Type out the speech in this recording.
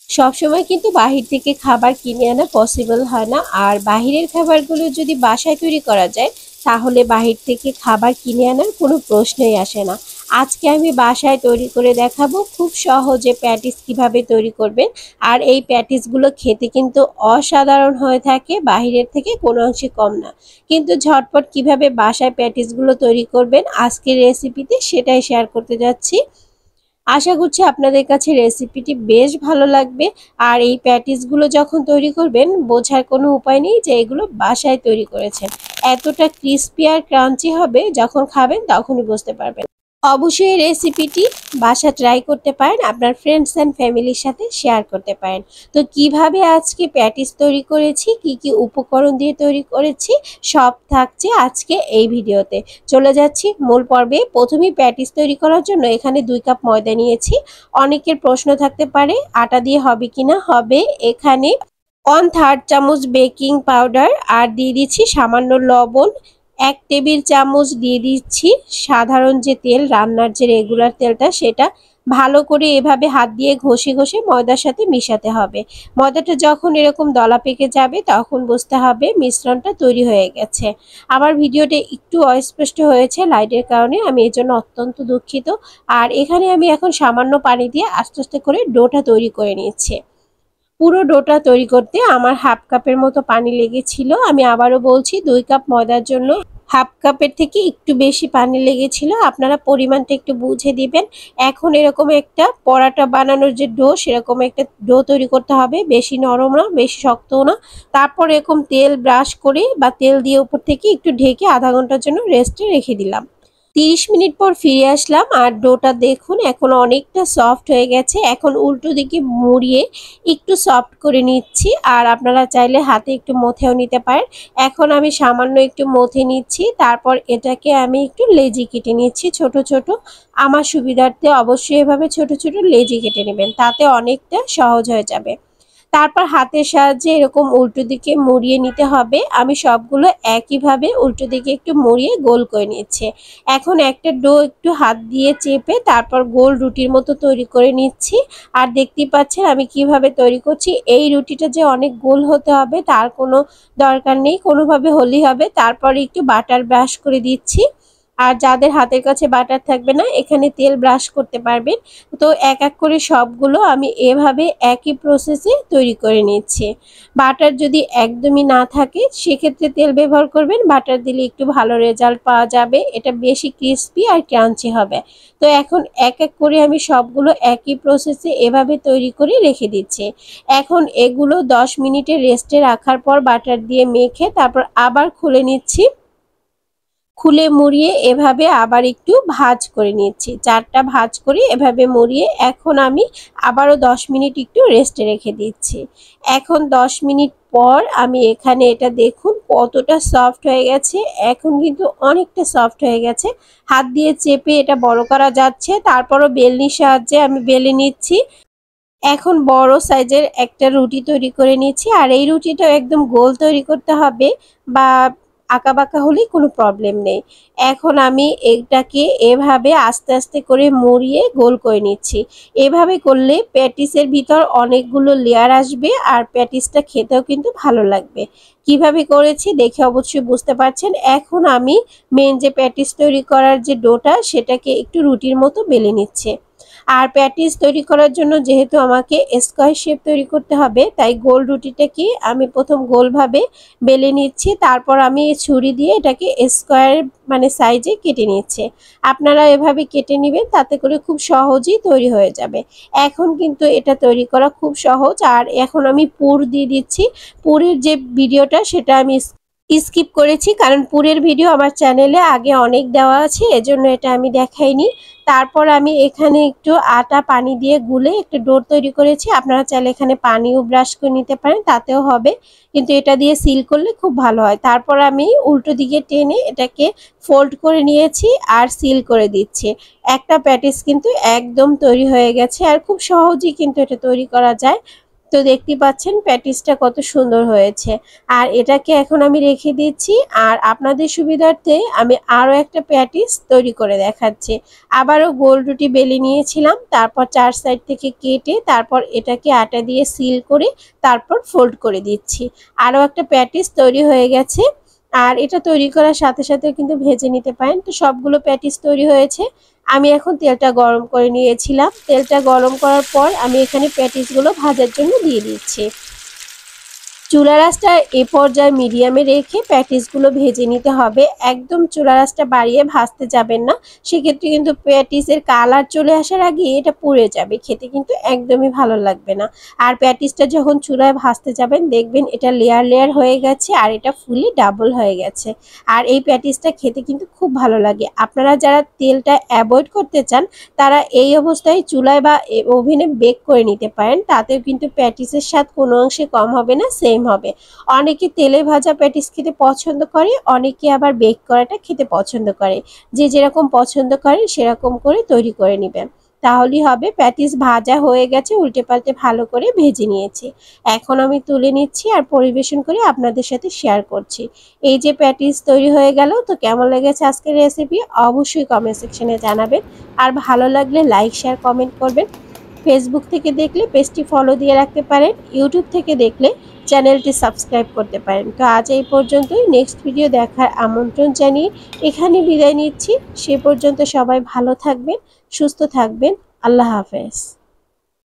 সবসময় কিন্তু বাহির থেকে খাবার কিনে আনা পসিবল হয় না। আর বাহিরের খাবারগুলো যদি বাসায় তৈরি করা যায় তাহলে বাহির থেকে খাবার কিনে আনার কোনো প্রশ্নই আসে না। আজকে আমি বাসায় তৈরি করে দেখাবো খুব সহজে প্যাটিস কিভাবে তৈরি করবেন। আর এই প্যাটিসগুলো খেতে কিন্তু অসাধারণ হয়ে থাকে, বাহিরের থেকে কোনো অংশে কম না। কিন্তু ঝটপট কিভাবে বাসায় প্যাটিসগুলো তৈরি করবেন আজকের রেসিপিতে সেটাই শেয়ার করতে যাচ্ছি। আশা করছি আপনাদের কাছে রেসিপিটি বেশ ভালো লাগবে। আর এই প্যাটিসগুলো যখন তৈরি করবেন বোঝার কোনো উপায় নেই যে এগুলো বাসায় তৈরি করেছেন। এতটা ক্রিস্পি আর ক্রাঞ্চি হবে, যখন খাবেন তখনই বুঝতে পারবেন। অবশ্যই এই রেসিপিটি বাসা ট্রাই করতে পারেন, আপনার ফ্রেন্ডস অ্যান্ড ফ্যামিলির সাথে শেয়ার করতে পারেন। তো কিভাবে আজকে প্যাটিস তৈরি করেছি, কি কি উপকরণ দিয়ে তৈরি করেছি, সব থাকছে আজকে এই ভিডিওতে। চলে যাচ্ছি মূল পর্বে। প্রথমেই প্যাটিস তৈরি করার জন্য এখানে 2 কাপ ময়দা নিয়েছি। অনেকের প্রশ্ন থাকতে পারে আটা দিয়ে হবে কিনা। হবে। এখানে 1/3 চামচ বেকিং পাউডার আর দিয়ে দিচ্ছি সামান্য লবণ। 1 টেবিল চামচ দিয়ে দিচ্ছি সাধারণ যে তেল, রান্নার যে রেগুলার তেলটা, সেটা ভালো করে এভাবে হাত দিয়ে ঘষে ঘষে ময়দার সাথে মিশাতে হবে। ময়দাটা যখন এরকম দলা পেকে যাবে তখন বুঝতে হবে মিশ্রণটা তৈরি হয়ে গেছে। আমার ভিডিওটা একটু অস্পষ্ট হয়েছে লাইটের কারণে, আমি এর জন্য অত্যন্ত দুঃখিত। আর এখানে আমি এখন সামান্য পানি দিয়ে আস্তে আস্তে করে ডোটা তৈরি করে নিচ্ছি। পুরো ডোটা তৈরি করতে আমার হাফ কাপের মতো পানি লেগেছিল। আমি আবারও বলছি, 2 কাপ ময়দার জন্য হাফ কাপের থেকে একটু বেশি পানি লেগেছিল। আপনারা পরিমাণটা একটু বুঝে দিবেন। এখন এরকম একটা পরাটা বানানোর যে ডো, সেরকম একটা ডো তৈরি করতে হবে। বেশি নরম না, বেশি শক্তও না। তারপর এরকম তেল ব্রাশ করে বা তেল দিয়ে উপর থেকে একটু ঢেকে আধা ঘন্টার জন্য রেস্টে রেখে দিলাম। 30 মিনিট পর ফিরে আসলাম আর ডোটা দেখুন এখন অনেকটা সফট হয়ে গেছে। এখন উল্টো দিকে মুড়িয়ে একটু সফট করে নিচ্ছি। আর আপনারা চাইলে হাতে একটু মথেও নিতে পারেন। এখন আমি সামান্য একটু মথে নিচ্ছি। তারপর এটাকে আমি একটু লেচি কেটে নিচ্ছি ছোট ছোট। আমার সুবিধার্থে অবশ্যই এভাবে ছোট ছোট লেচি কেটে নেবেন, তাতে অনেকটা সহজ হয়ে যাবে। তারপর হাতের সাহায্যে এরকম উল্টো দিকে মুড়িয়ে নিতে হবে। আমি সবগুলো একইভাবে উল্টো দিকে একটু মুড়িয়ে গোল করে নিচ্ছি। এখন একটা ডো একটু হাত দিয়ে চেপে তারপর গোল রুটির মতো তৈরি করে নিচ্ছি। আর দেখতেই পাচ্ছেন আমি কিভাবে তৈরি করছি। এই রুটিটা যে অনেক গোল হতে হবে তার কোনো দরকার নেই, কোনোভাবে হলেই হবে। তারপর একটু বাটার ব্রাশ করে দিচ্ছি। আর যাদের হাতের কাছে বাটার থাকবে না, এখানে তেল ব্রাশ করতে পারবেন। তো এক এক করে সবগুলো আমি এভাবে একই প্রসেসে তৈরি করে নিচ্ছি। বাটার যদি একদমই না থাকে সেক্ষেত্রে তেল ব্যবহার করবেন, বাটার দিলে একটু ভালো রেজাল্ট পাওয়া যাবে, এটা বেশি ক্রিস্পি আর ক্রাঞ্চি হবে। তো এখন এক এক করে আমি সবগুলো একই প্রসেসে এভাবে তৈরি করে রেখে দিচ্ছি। এখন এগুলো 10 মিনিটে রেস্টে রাখার পর বাটার দিয়ে মেখে তারপর আবার খুলে নিচ্ছি। খুলে মুড়িয়ে এভাবে আবার একটু ভাজ করে নিচ্ছি। 4টা ভাজ করে এভাবে মুড়িয়ে এখন আমি আবারও 10 মিনিট একটু রেস্টে রেখে দিচ্ছি। এখন 10 মিনিট পর আমি এখানে এটা দেখুন কতটা সফট হয়ে গেছে। এখন কিন্তু অনেকটা সফট হয়ে গেছে। হাত দিয়ে চেপে এটা বড় করা যাচ্ছে, তারপরও বেলনির সাহায্যে আমি বেলে নিচ্ছি। এখন বড় সাইজের একটা রুটি তৈরি করে নিচ্ছি। আর এই রুটিটাও একদম গোল তৈরি করতে হবে, বা আঁকাবাঁকা হলেই কোনো প্রবলেম নেই। এখন আমি এটাকে এভাবে আস্তে আস্তে করে মুড়িয়ে গোল করে নিচ্ছি। এভাবে করলে প্যাটিসের ভিতর অনেকগুলো লেয়ার আসবে আর প্যাটিসটা খেতেও কিন্তু ভালো লাগবে। কিভাবে করেছি দেখে অবশ্যই বুঝতে পারছেন। এখন আমি মেন যে প্যাটিস তৈরি করার যে ডোটা, সেটাকে একটু রুটির মতো বেলে নিচ্ছে। আর প্যাটিস তৈরি করার জন্য যেহেতু আমাকে স্কোয়ার শেপ তৈরি করতে হবে, তাই গোল রুটিটাকে আমি প্রথম গোলভাবে বেলে নিচ্ছি। তারপর আমি ছুরি দিয়ে এটাকে স্কোয়ার মানে সাইজে কেটে নিচ্ছি। আপনারা এভাবে কেটে নেবেন, তাতে করে খুব সহজেই তৈরি হয়ে যাবে। এখন কিন্তু এটা তৈরি করা খুব সহজ। আর এখন আমি পুর দিয়ে দিচ্ছি। পুরের যে ভিডিওটা সেটা আমি স্কিপ করেছি, কারণ পুরের ভিডিও আমার চ্যানেলে আগে অনেক দেওয়া আছে, এজন্য এটা আমি দেখাইনি। তারপর আমি এখানে একটু আটা পানি দিয়ে গুলে একটা ডো তৈরি করেছি। আপনারা চাইলে এখানে পানিও ব্রাশ করে নিতে পারেন, তাতেও হবে, কিন্তু এটা দিয়ে সিল করলে খুব ভালো হয়। তারপর আমি উল্টো দিকে টেনে এটাকে ফোল্ড করে নিয়েছি আর সিল করে দিচ্ছি। একটা প্যাটিস কিন্তু একদম তৈরি হয়ে গেছে। আর খুব সহজেই কিন্তু এটা তৈরি করা যায়। তো দেখতে পাচ্ছেন প্যাটিসটা কত সুন্দর হয়েছে। আর এটাকে এখন আমি রেখে দিচ্ছি। আর আপনাদের সুবিধার্থে আমি আরও একটা প্যাটিস তৈরি করে দেখাচ্ছি। আবারও গোল রুটি বেলে নিয়েছিলাম, তারপর 4 সাইড থেকে কেটে তারপর এটাকে আটা দিয়ে সিল করে তারপর ফোল্ড করে দিচ্ছি। আরও একটা প্যাটিস তৈরি হয়ে গেছে। আর এটা তৈরি করার সাথে সাথে কিন্তু ভেজে নিতে পারেন। তো সবগুলো প্যাটিস তৈরি হয়েছে। আমি এখন তেলটা গরম করে নিয়েছিলাম। তেলটা গরম করার পর আমি এখানে প্যাটিসগুলো ভাজার জন্য দিয়ে দিচ্ছি। চুলার আঁচটা এ পর্যায়ে মিডিয়ামে রেখে প্যাটিসগুলো ভেজে নিতে হবে। একদম চুলার আঁচটা বাড়িয়ে ভাজতে যাবেন না, সেক্ষেত্রে কিন্তু প্যাটিসের কালার চলে আসার আগে এটা পুড়ে যাবে, খেতে কিন্তু একদমই ভালো লাগবে না। আর প্যাটিসটা যখন চুলায় ভাজতে যাবেন দেখবেন এটা লেয়ার লেয়ার হয়ে গেছে আর এটা ফুলে ডাবল হয়ে গেছে। আর এই প্যাটিসটা খেতে কিন্তু খুব ভালো লাগে। আপনারা যারা তেলটা অ্যাভয়েড করতে চান তারা এই অবস্থায় চুলায় বা ওভেনে বেক করে নিতে পারেন, তাতেও কিন্তু প্যাটিসের স্বাদ কোনো অংশে কম হবে না, সেম হবে। অনেকে তেলে ভাজা প্যাটিস খেতে পছন্দ করে, অনেকে আবার বেক করাটা খেতে পছন্দ করে। যে যেরকম পছন্দ করে সেরকম করে তৈরি করে নেবেন, তাহলেই হবে। প্যাটিস ভাজা হয়ে গেছে, উল্টে পাল্টে ভালো করে ভেজে নিয়েছি। এখন আমি তুলে নিচ্ছি আর পরিবেশন করে আপনাদের সাথে শেয়ার করছি। এই যে প্যাটিস তৈরি হয়ে গেল। তো কেমন লেগেছে আজকের রেসিপি অবশ্যই কমেন্ট সেকশনে জানাবেন। আর ভালো লাগলে লাইক শেয়ার কমেন্ট করবেন। ফেসবুক থেকে দেখলে পেজটি ফলো দিয়ে রাখতে পারেন, ইউটিউব থেকে দেখলে চ্যানেলটি সাবস্ক্রাইব করতে পারেন। তো আজ এই পর্যন্তই, নেক্সট ভিডিও দেখার আমন্ত্রণ জানিয়ে এখানে বিদায় নিচ্ছি। সে পর্যন্ত সবাই ভালো থাকবেন, সুস্থ থাকবেন। আল্লাহ হাফেজ।